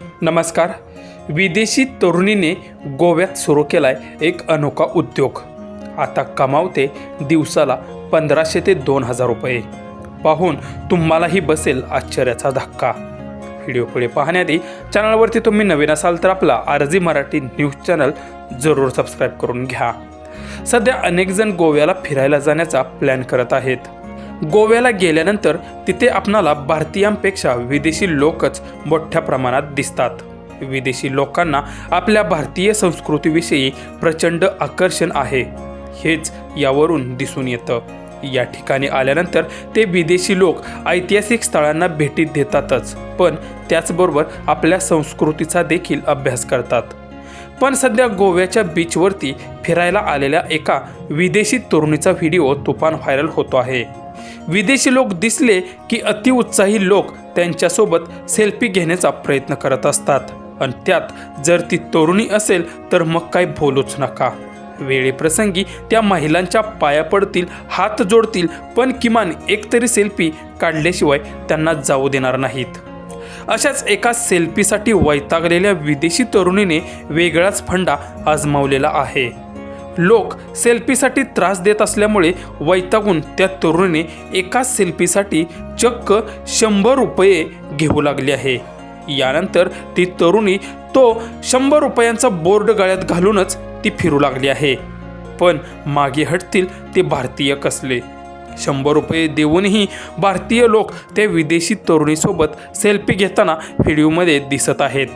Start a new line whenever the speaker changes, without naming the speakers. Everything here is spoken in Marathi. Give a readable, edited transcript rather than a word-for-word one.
नमस्कार. विदेशी तरुणीने गोव्यात सुरू केलाय एक अनोखा उद्योग. आता कमावते दिवसाला 1500 ते 2000 रुपये. पाहून तुम्हालाही बसेल आश्चर्याचा धक्का. व्हिडिओ पुढे पाहण्याआधी चॅनलवरती तुम्ही नवीन असाल तर आपला आरजी मराठी न्यूज चॅनल जरूर सबस्क्राईब करून घ्या. सध्या अनेक जण गोव्याला फिरायला जाण्याचा प्लॅन करत आहेत. गोव्याला गेल्यानंतर तिथे आपणाला भारतीयांपेक्षा विदेशी लोकच मोठ्या प्रमाणात दिसतात. विदेशी लोकांना आपल्या भारतीय संस्कृतीविषयी प्रचंड आकर्षण आहे, हेच यावरून दिसून येतं. या ठिकाणी आल्यानंतर ते विदेशी लोक ऐतिहासिक स्थळांना भेटी देतातच, पण त्याचबरोबर आपल्या संस्कृतीचा देखील अभ्यास करतात. पण सध्या गोव्याच्या बीचवरती फिरायला आलेल्या एका विदेशी तरुणीचा व्हिडिओ तुफान व्हायरल होतो आहे. विदेशी लोक दिसले की अतिउत्साही लोक त्यांच्यासोबत सेल्फी घेण्याचा प्रयत्न करत असतात, आणि त्यात जर ती तरुणी असेल तर मग काय बोलूच नका. वेळेप्रसंगी त्या महिलांच्या पाया पडतील, हात जोडतील, पण किमान एक तरी सेल्फी काढल्याशिवाय त्यांना जाऊ देणार नाहीत. अशाच एका सेल्फीसाठी वैतागलेल्या विदेशी तरुणीने वेगळाच फंडा आजमावलेला आहे. लोक सेल्फीसाठी त्रास देत असल्यामुळे वैतागून त्या तरुणीने एका सेल्फीसाठी चक्क 100 रुपये घेऊ लागले आहे. यानंतर ती तरुणी तो 100 रुपयांचा बोर्ड गळ्यात घालूनच ती फिरू लागली आहे. पण मागे हटतील ते भारतीय कसले. 100 रुपये देऊनही भारतीय लोक त्या विदेशी तरुणीसोबत सेल्फी घेताना व्हिडिओमध्ये दिसत आहेत.